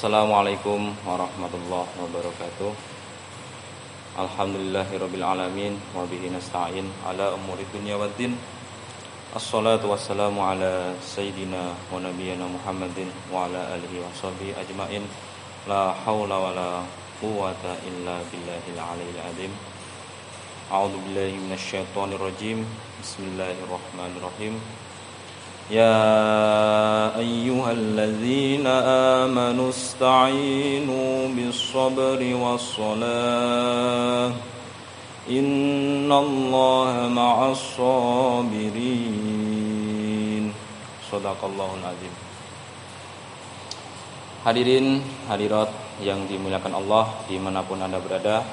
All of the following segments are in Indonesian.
Assalamualaikum warahmatullahi wabarakatuh. Alhamdulillahirabbil alamin wa bihi nasta'in ala umuri dunya waddin. Assalatu wassalamu ala sayyidina wa nabiyyina Muhammadin wa ala alihi wa sahbihi ajmain. La haula wala quwwata illa billahil aliyyil azim. A'udzu billahi minasyaitonir rajim. Bismillahirrahmanirrahim. Ya ayyuhalladzina amanu ista'inu bis-sabri was-salah innallaha ma'as-sabirin. Shadaqallahul azim. Hadirin hadirat yang dimuliakan Allah dimanapun Anda berada,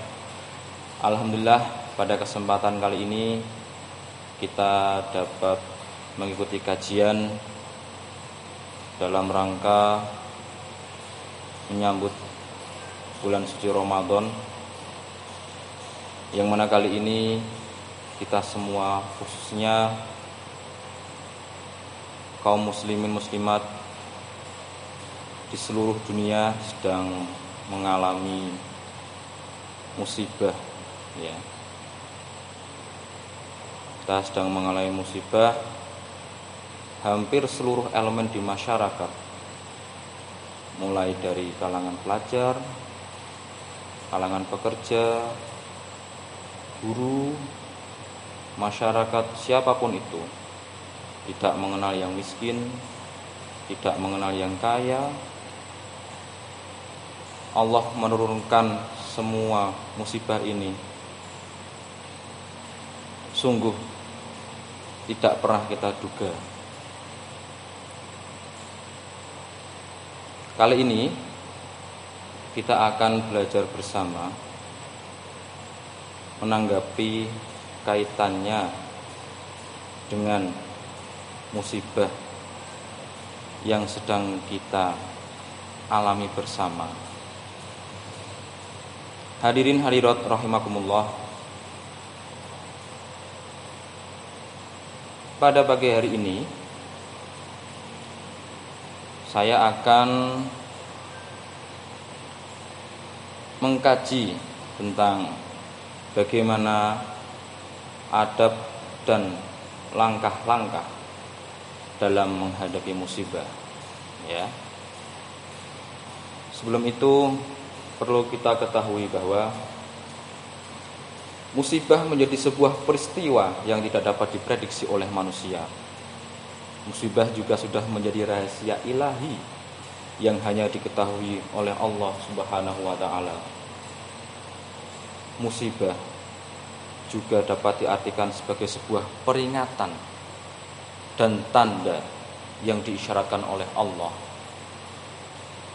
alhamdulillah pada kesempatan kali ini kita dapat mengikuti kajian dalam rangka menyambut bulan suci Ramadan, yang mana kali ini kita semua, khususnya kaum muslimin muslimat di seluruh dunia, sedang mengalami musibah, ya. Kita sedang mengalami musibah. Hampir seluruh elemen di masyarakat, mulai dari kalangan pelajar, kalangan pekerja, guru, masyarakat siapapun itu, tidak mengenal yang miskin, tidak mengenal yang kaya. Allah menurunkan semua musibah ini sungguh tidak pernah kita duga. Kali ini kita akan belajar bersama menanggapi kaitannya dengan musibah yang sedang kita alami bersama. Hadirin hadirat rahimakumullah. Pada pagi hari ini saya akan mengkaji tentang bagaimana adab dan langkah-langkah dalam menghadapi musibah, ya. Sebelum itu perlu kita ketahui bahwa musibah menjadi sebuah peristiwa yang tidak dapat diprediksi oleh manusia. Musibah juga sudah menjadi rahasia ilahi yang hanya diketahui oleh Allah Subhanahu wa ta'ala. Musibah juga dapat diartikan sebagai sebuah peringatan dan tanda yang diisyaratkan oleh Allah.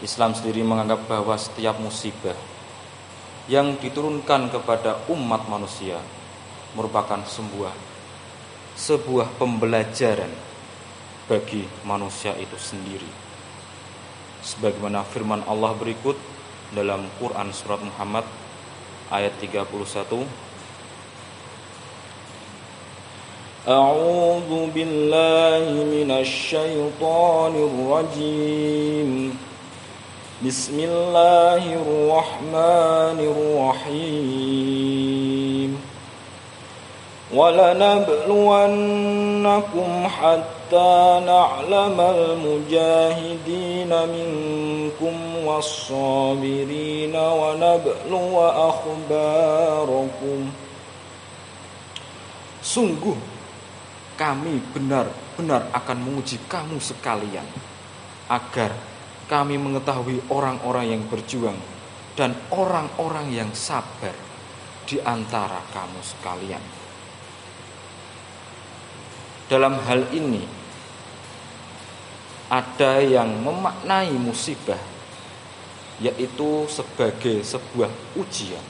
Islam sendiri menganggap bahwa setiap musibah yang diturunkan kepada umat manusia merupakan sebuah pembelajaran bagi manusia itu sendiri. Sebagaimana firman Allah berikut dalam Quran surat Muhammad ayat 31. A'udzu billahi minasy syaithanir rajim. Bismillahirrahmanirrahim. وَلَنَبْلُوَنَّكُمْ حَتَّى نَعْلَمَ الْمُجَاهِدِينَ مِنكُمْ وَالصَّابِرِينَ وَنَبْلُوَ أَخْبَارَكُمْ. Sungguh kami benar-benar akan menguji kamu sekalian, agar kami mengetahui orang-orang yang berjuang dan orang-orang yang sabar di antara kamu sekalian. Dalam hal ini ada yang memaknai musibah yaitu sebagai sebuah ujian.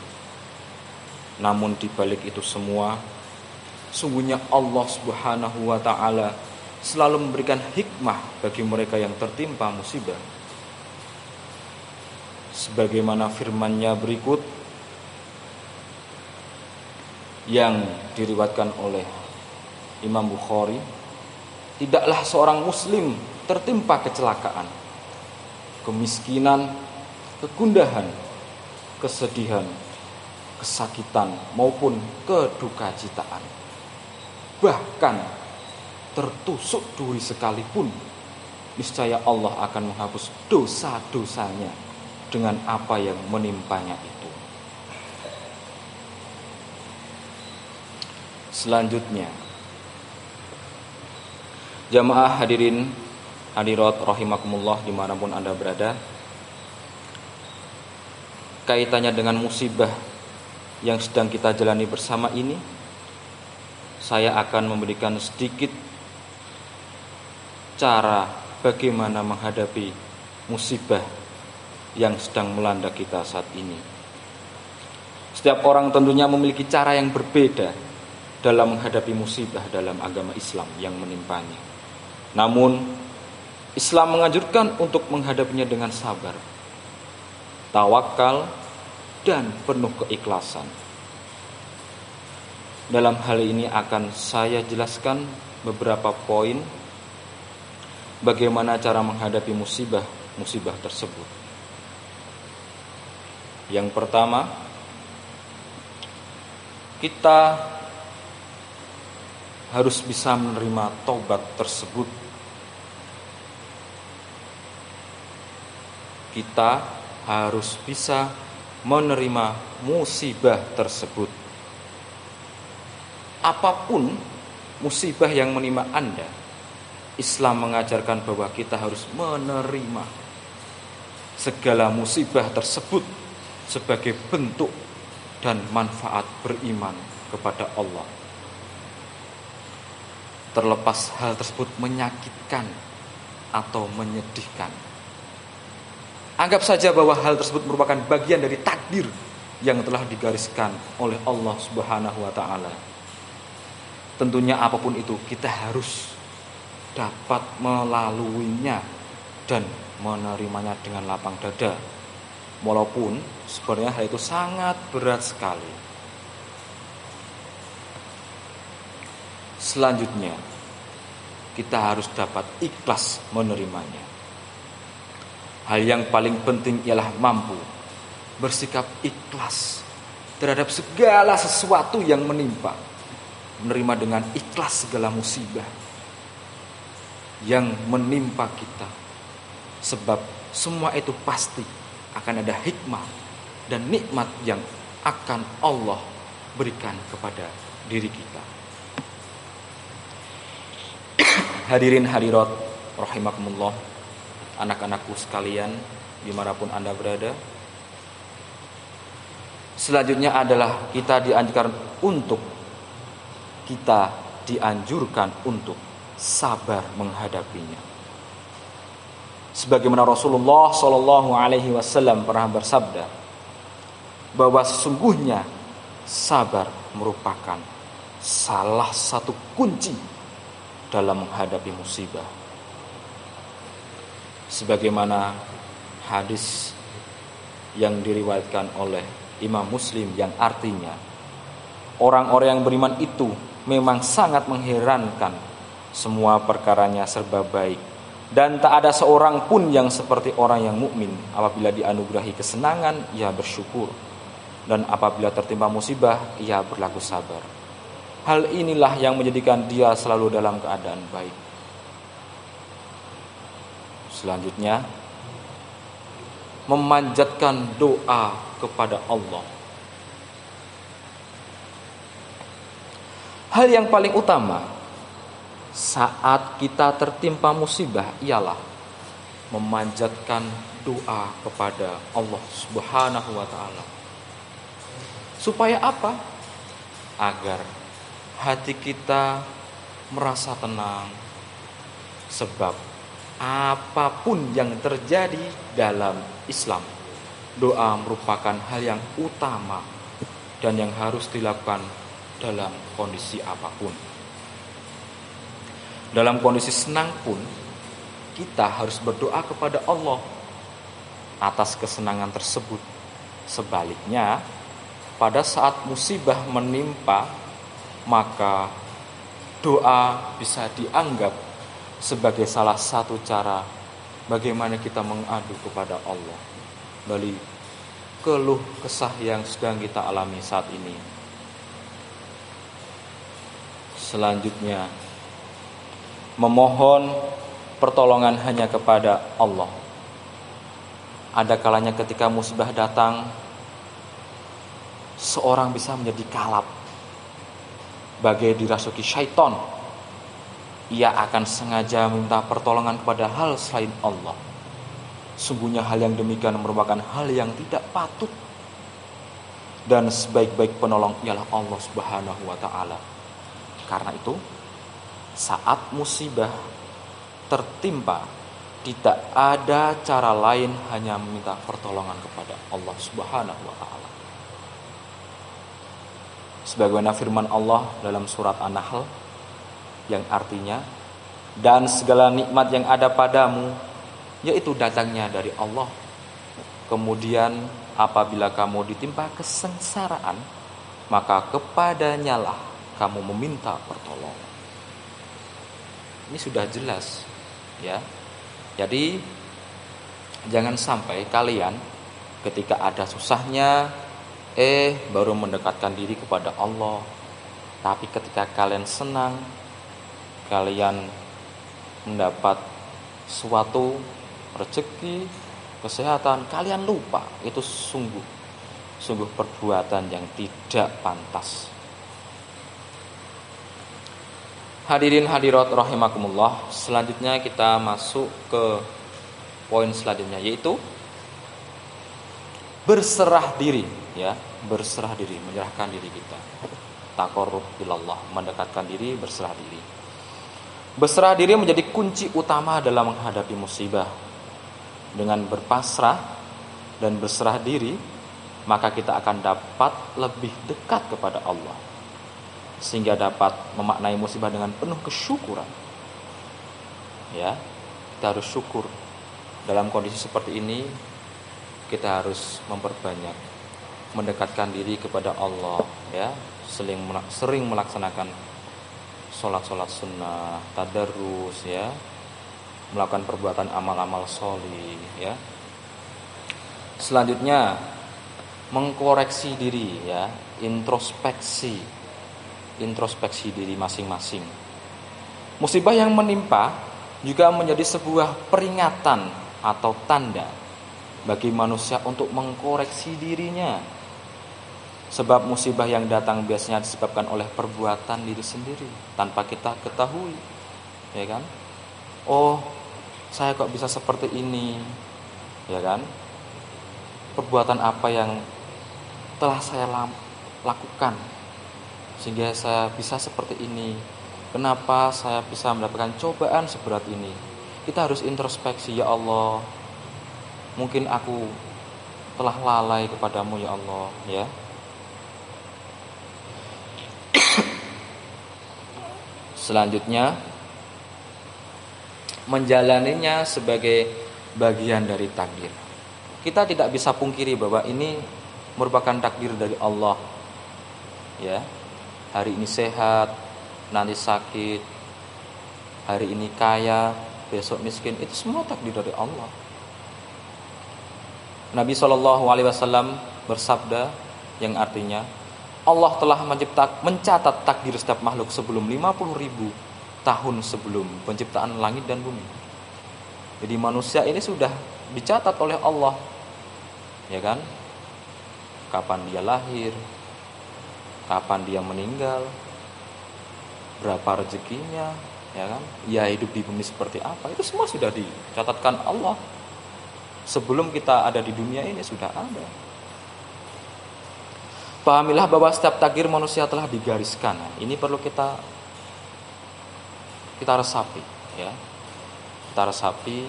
Namun di balik itu semua, sungguhnya Allah Subhanahu wa ta'ala selalu memberikan hikmah bagi mereka yang tertimpa musibah. Sebagaimana firman-Nya berikut yang diriwayatkan oleh Imam Bukhari, tidaklah seorang muslim tertimpa kecelakaan, kemiskinan, kegundahan, kesedihan, kesakitan maupun kedukacitaan. Bahkan tertusuk duri sekalipun, niscaya Allah akan menghapus dosa-dosanya dengan apa yang menimpanya itu. Selanjutnya, jamaah hadirin hadirat rahimakumullah dimanapun Anda berada, kaitannya dengan musibah yang sedang kita jalani bersama ini, saya akan memberikan sedikit cara bagaimana menghadapi musibah yang sedang melanda kita saat ini. Setiap orang tentunya memiliki cara yang berbeda dalam menghadapi musibah dalam agama Islam yang menimpanya. Namun, Islam menganjurkan untuk menghadapinya dengan sabar, tawakal, dan penuh keikhlasan. Dalam hal ini akan saya jelaskan beberapa poin bagaimana cara menghadapi musibah tersebut. Yang pertama, kita harus bisa menerima taubat tersebut. Kita harus bisa menerima musibah tersebut. Apapun musibah yang menimpa Anda, Islam mengajarkan bahwa kita harus menerima segala musibah tersebut sebagai bentuk dan manfaat beriman kepada Allah. Terlepas hal tersebut menyakitkan atau menyedihkan, anggap saja bahwa hal tersebut merupakan bagian dari takdir yang telah digariskan oleh Allah Subhanahu wa taala. Tentunya apapun itu kita harus dapat melaluinya dan menerimanya dengan lapang dada, walaupun sebenarnya hal itu sangat berat sekali. Selanjutnya, kita harus dapat ikhlas menerimanya. Hal yang paling penting ialah mampu bersikap ikhlas terhadap segala sesuatu yang menimpa. Menerima dengan ikhlas segala musibah yang menimpa kita. Sebab semua itu pasti akan ada hikmah dan nikmat yang akan Allah berikan kepada diri kita. Hadirin hadirat rahimakumullah, anak-anakku sekalian dimanapun Anda berada. Selanjutnya adalah kita dianjurkan untuk sabar menghadapinya. Sebagaimana Rasulullah Shallallahu Alaihi Wasallam pernah bersabda bahwa sesungguhnya sabar merupakan salah satu kunci dalam menghadapi musibah. Sebagaimana hadis yang diriwayatkan oleh Imam Muslim yang artinya, orang-orang yang beriman itu memang sangat mengherankan, semua perkaranya serba baik, dan tak ada seorang pun yang seperti orang yang mukmin. Apabila dianugerahi kesenangan, ia bersyukur, dan apabila tertimpa musibah, ia berlaku sabar. Hal inilah yang menjadikan dia selalu dalam keadaan baik. Selanjutnya, memanjatkan doa kepada Allah. Hal yang paling utama saat kita tertimpa musibah ialah memanjatkan doa kepada Allah Subhanahu wa taala. Supaya apa? Agar hati kita merasa tenang. Sebab apapun yang terjadi dalam Islam, doa merupakan hal yang utama dan yang harus dilakukan dalam kondisi apapun. Dalam kondisi senang pun, kita harus berdoa kepada Allah atas kesenangan tersebut. Sebaliknya, pada saat musibah menimpa, maka doa bisa dianggap sebagai salah satu cara bagaimana kita mengadu kepada Allah. dari keluh kesah yang sedang kita alami saat ini. Selanjutnya, memohon pertolongan hanya kepada Allah. Ada kalanya ketika musibah datang, seorang bisa menjadi kalap, bagai dirasuki syaitan. Ia akan sengaja minta pertolongan kepada hal selain Allah. Sungguhnya hal yang demikian merupakan hal yang tidak patut. Dan sebaik-baik penolong ialah Allah Subhanahu wa ta'ala. Karena itu, saat musibah tertimpa, tidak ada cara lain hanya meminta pertolongan kepada Allah Subhanahu wa ta'ala. Sebagaimana firman Allah dalam surat An-Nahl yang artinya, dan segala nikmat yang ada padamu yaitu datangnya dari Allah. Kemudian apabila kamu ditimpa kesengsaraan, maka kepadanyalah kamu meminta pertolongan. Ini sudah jelas, ya. Jadi jangan sampai kalian ketika ada susahnya baru mendekatkan diri kepada Allah. Tapi ketika kalian senang, kalian mendapat suatu rezeki, kesehatan, kalian lupa. Itu sungguh perbuatan yang tidak pantas. Hadirin hadirat rahimakumullah, selanjutnya kita masuk ke poin selanjutnya, yaitu berserah diri, ya, berserah diri, menyerahkan diri kita. Taqarrub ilallah, mendekatkan diri, berserah diri. Berserah diri menjadi kunci utama dalam menghadapi musibah. Dengan berpasrah dan berserah diri, maka kita akan dapat lebih dekat kepada Allah, sehingga dapat memaknai musibah dengan penuh kesyukuran. Ya, kita harus syukur. Dalam kondisi seperti ini, kita harus memperbanyak mendekatkan diri kepada Allah, ya, sering melaksanakan sholat sunnah, tadarrus, ya, melakukan perbuatan amal-amal sholih, ya. Selanjutnya, mengkoreksi diri, ya, introspeksi diri masing-masing. Musibah yang menimpa juga menjadi sebuah peringatan atau tanda bagi manusia untuk mengkoreksi dirinya. Sebab musibah yang datang biasanya disebabkan oleh perbuatan diri sendiri tanpa kita ketahui, ya kan? Oh, saya kok bisa seperti ini, ya kan? Perbuatan apa yang telah saya lakukan sehingga saya bisa seperti ini? Kenapa saya bisa mendapatkan cobaan seberat ini? Kita harus introspeksi, ya Allah, mungkin aku telah lalai kepadamu, ya Allah, ya. Selanjutnya, menjalaninya sebagai bagian dari takdir. Kita tidak bisa pungkiri bahwa ini merupakan takdir dari Allah, ya. Hari ini sehat, nanti sakit, hari ini kaya, besok miskin, itu semua takdir dari Allah. Nabi SAW bersabda yang artinya, Allah telah mencatat takdir setiap makhluk sebelum 50.000 tahun sebelum penciptaan langit dan bumi. Jadi manusia ini sudah dicatat oleh Allah, ya kan? Kapan dia lahir, kapan dia meninggal, berapa rezekinya, ya kan? Ya, hidup di bumi seperti apa, itu semua sudah dicatatkan Allah. Sebelum kita ada di dunia ini sudah ada. Pahamilah bahwa setiap takdir manusia telah digariskan. Ini perlu kita resapi, ya. Kita resapi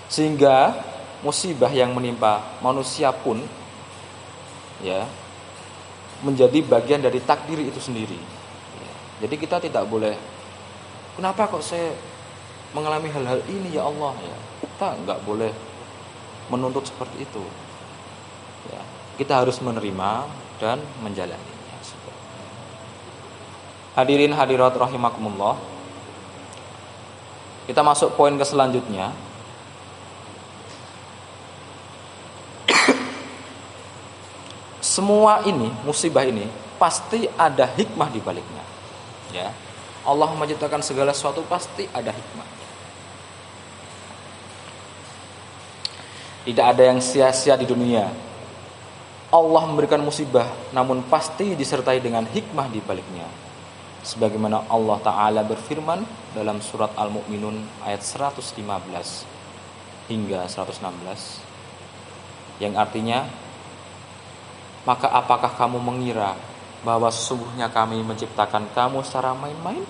sehingga musibah yang menimpa manusia pun, ya, menjadi bagian dari takdir itu sendiri. Jadi kita tidak boleh, kenapa kok saya mengalami hal-hal ini, ya Allah, ya. Kita nggak boleh menuntut seperti itu, ya. Kita harus menerima dan menjalaninya. Hadirin hadirat rahimakumullah, kita masuk poin ke selanjutnya. semua ini, musibah ini pasti ada hikmah di baliknya. Ya. Allah menciptakan segala sesuatu pasti ada hikmah. Tidak ada yang sia-sia di dunia. Allah memberikan musibah, namun pasti disertai dengan hikmah di baliknya. Sebagaimana Allah Ta'ala berfirman dalam surat Al-Mu'minun ayat 115 hingga 116, yang artinya, maka apakah kamu mengira bahwa sesungguhnya kami menciptakan kamu secara main-main,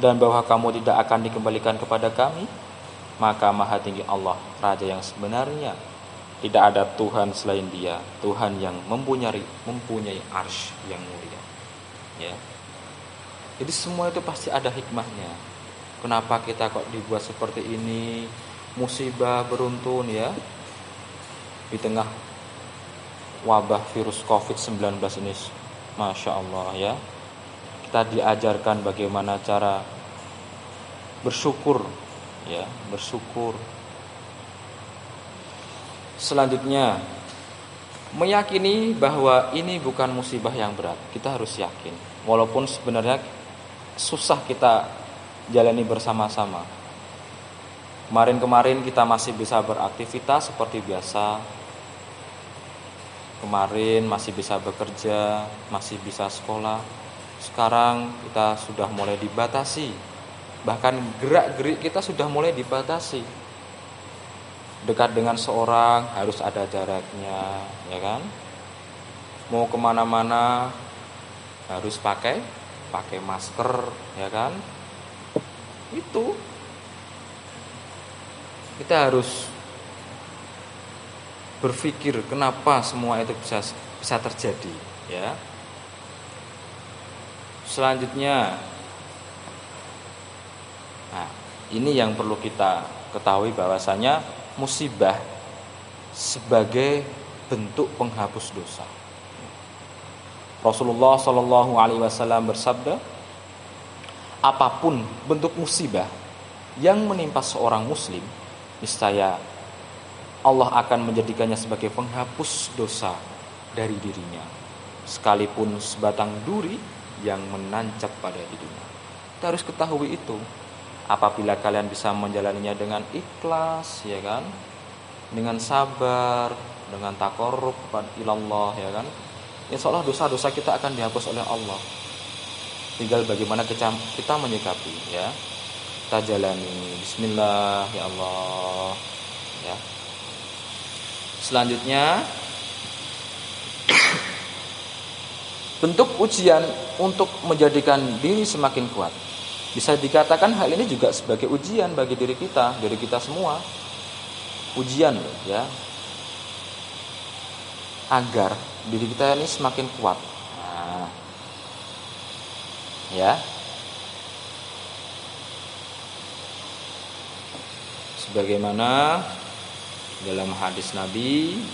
dan bahwa kamu tidak akan dikembalikan kepada kami? Maka Maha Tinggi Allah, Raja yang sebenarnya, tidak ada Tuhan selain Dia, Tuhan yang mempunyai arsy yang mulia. Ya. Jadi semua itu pasti ada hikmahnya. Kenapa kita kok dibuat seperti ini? Musibah beruntun ya, di tengah wabah virus COVID-19 ini, Masya Allah ya, kita diajarkan bagaimana cara bersyukur ya, bersyukur. Selanjutnya, meyakini bahwa ini bukan musibah yang berat. Kita harus yakin, walaupun sebenarnya susah kita jalani bersama-sama. Kemarin kita masih bisa beraktivitas seperti biasa. Kemarin masih bisa bekerja, masih bisa sekolah. Sekarang kita sudah mulai dibatasi. Bahkan gerak-gerik kita sudah mulai dibatasi. Dekat dengan seorang harus ada jaraknya, ya kan? Mau kemana-mana harus pakai masker, ya kan? Itu kita harus berpikir kenapa semua itu bisa terjadi, ya. Selanjutnya, nah, ini yang perlu kita ketahui bahwasanya musibah sebagai bentuk penghapus dosa. Rasulullah Shallallahu Alaihi Wasallam bersabda, apapun bentuk musibah yang menimpa seorang muslim, niscaya Allah akan menjadikannya sebagai penghapus dosa dari dirinya, sekalipun sebatang duri yang menancap pada hidungnya. Kita harus ketahui itu. Apabila kalian bisa menjalaninya dengan ikhlas, ya kan, dengan sabar, dengan takarrub kepada ilallah, ya kan, insya Allah dosa-dosa kita akan dihapus oleh Allah. Tinggal bagaimana kita menyikapi, ya. Kita jalani. Bismillah, ya Allah, ya. Selanjutnya, bentuk ujian untuk menjadikan diri semakin kuat. Bisa dikatakan hal ini juga sebagai ujian bagi diri kita semua. Ujian ya, agar diri kita ini semakin kuat. Nah, ya. Sebagaimana dalam hadis Nabi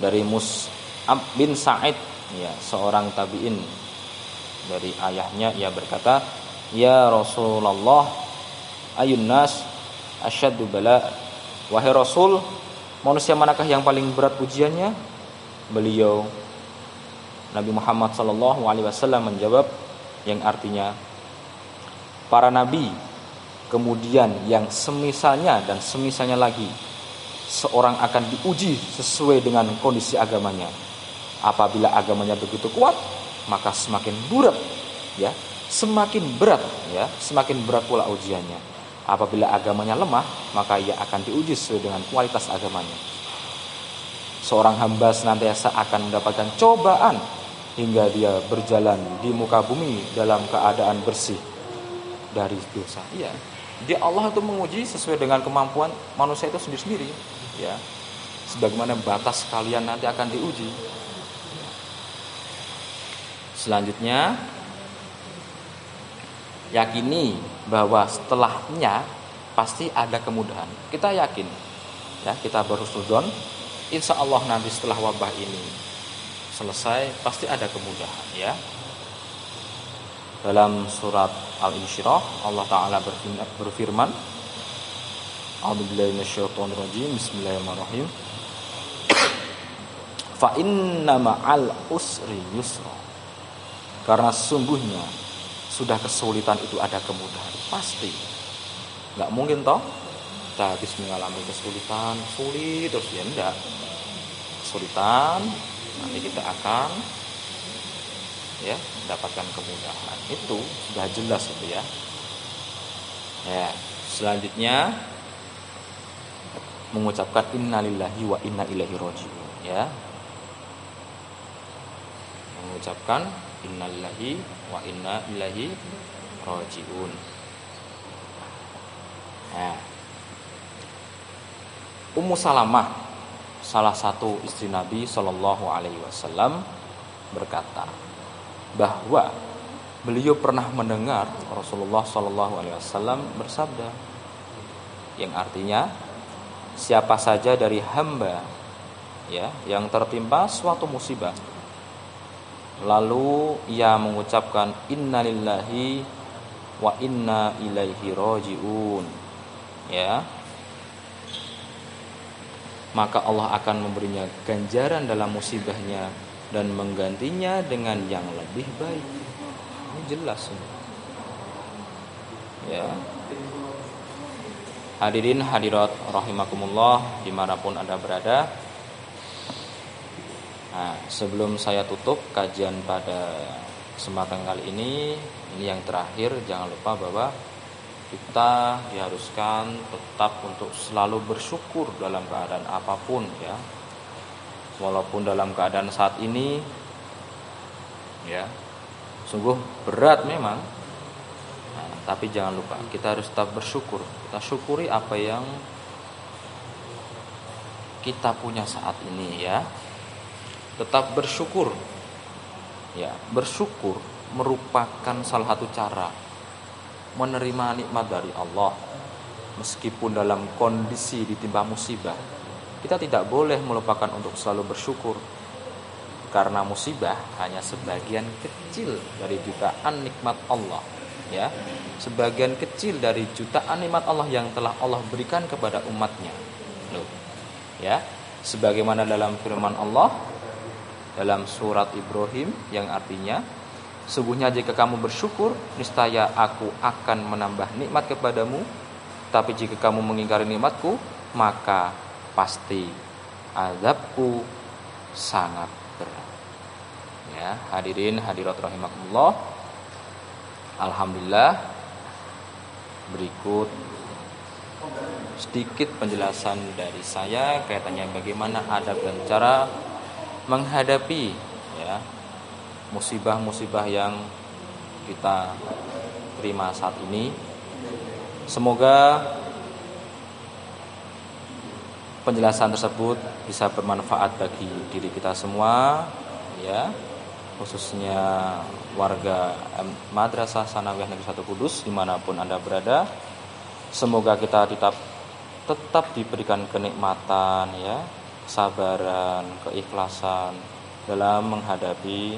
dari Mus'ab bin Sa'id, ya, seorang tabi'in, dari ayahnya ia berkata, ya Rasulullah, ayun nas asyaddu bala, wahai Rasul, manusia manakah yang paling berat ujiannya? Beliau Nabi Muhammad sallallahu alaihi wasallam menjawab, yang artinya para nabi, kemudian yang semisalnya dan semisalnya lagi. Seorang akan diuji sesuai dengan kondisi agamanya. Apabila agamanya begitu kuat, maka semakin berat, ya, semakin berat pula ujiannya. Apabila agamanya lemah, maka ia akan diuji sesuai dengan kualitas agamanya. Seorang hamba senantiasa akan mendapatkan cobaan hingga dia berjalan di muka bumi dalam keadaan bersih dari dosa. Iya, dia Allah itu menguji sesuai dengan kemampuan manusia itu sendiri-sendiri, ya. Sebagaimana batas kalian nanti akan diuji. Selanjutnya, yakini bahwa setelahnya pasti ada kemudahan. Kita yakin, ya, kita berhusnudzon, insya Allah nanti setelah wabah ini selesai pasti ada kemudahan, ya. Dalam surat Al-Insyirah Allah Ta'ala berfirman, A'udzubillahi minasyaitonir rajim, bismillahirrahmanirrahim. Fa inna ma'al usri yusra. Karena sesungguhnya sudah kesulitan itu ada kemudahan. Pasti. Enggak mungkin toh kita habis mengalami kesulitan, sulit terus ya enggak. Kesulitan nanti kita akan ya mendapatkan kemudahan. Itu sudah jelas itu ya. Ya, selanjutnya mengucapkan innalillahi wa inna ilaihi raji'un ya. Mengucapkan innalillahi wa inna ilaihi raji'un. Nah, Ummu Salamah, salah satu istri Nabi Shallallahu Alaihi Wasallam berkata bahwa beliau pernah mendengar Rasulullah Shallallahu Alaihi Wasallam bersabda, yang artinya siapa saja dari hamba ya yang tertimpa suatu musibah, lalu ia mengucapkan innalillahi wa inna ilaihi raji'un ya, maka Allah akan memberinya ganjaran dalam musibahnya dan menggantinya dengan yang lebih baik. Ini jelas ya. Hadirin hadirat rahimakumullah dimanapun Anda berada. Nah, sebelum saya tutup kajian pada kesempatan kali ini yang terakhir, jangan lupa bahwa kita diharuskan tetap untuk selalu bersyukur dalam keadaan apapun ya. Walaupun dalam keadaan saat ini ya sungguh berat memang. Nah, tapi jangan lupa kita harus tetap bersyukur. Kita syukuri apa yang kita punya saat ini ya. Tetap bersyukur. Ya, bersyukur merupakan salah satu cara menerima nikmat dari Allah. Meskipun dalam kondisi ditimpa musibah, kita tidak boleh melupakan untuk selalu bersyukur. Karena musibah hanya sebagian kecil dari jutaan nikmat Allah, ya. Sebagian kecil dari jutaan nikmat Allah yang telah Allah berikan kepada umatnya. Loh. Ya, sebagaimana dalam firman Allah dalam surat Ibrahim yang artinya, sungguhnya jika kamu bersyukur, niscaya aku akan menambah nikmat kepadamu. Tapi jika kamu mengingkari nikmatku, maka pasti azabku sangat berat. Ya, hadirin hadirat rahimakumullah. Alhamdulillah, berikut sedikit penjelasan dari saya kaitannya bagaimana adab dan cara menghadapi ya musibah-musibah yang kita terima saat ini. Semoga penjelasan tersebut bisa bermanfaat bagi diri kita semua ya, khususnya warga Madrasah Tsanawiyah Negeri 1 Kudus dimanapun Anda berada. Semoga kita tetap diberikan kenikmatan ya, kesabaran, keikhlasan dalam menghadapi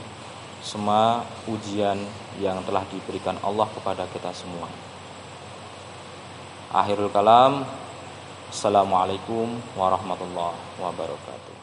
semua ujian yang telah diberikan Allah kepada kita semua. Akhirul kalam. Assalamualaikum warahmatullahi wabarakatuh.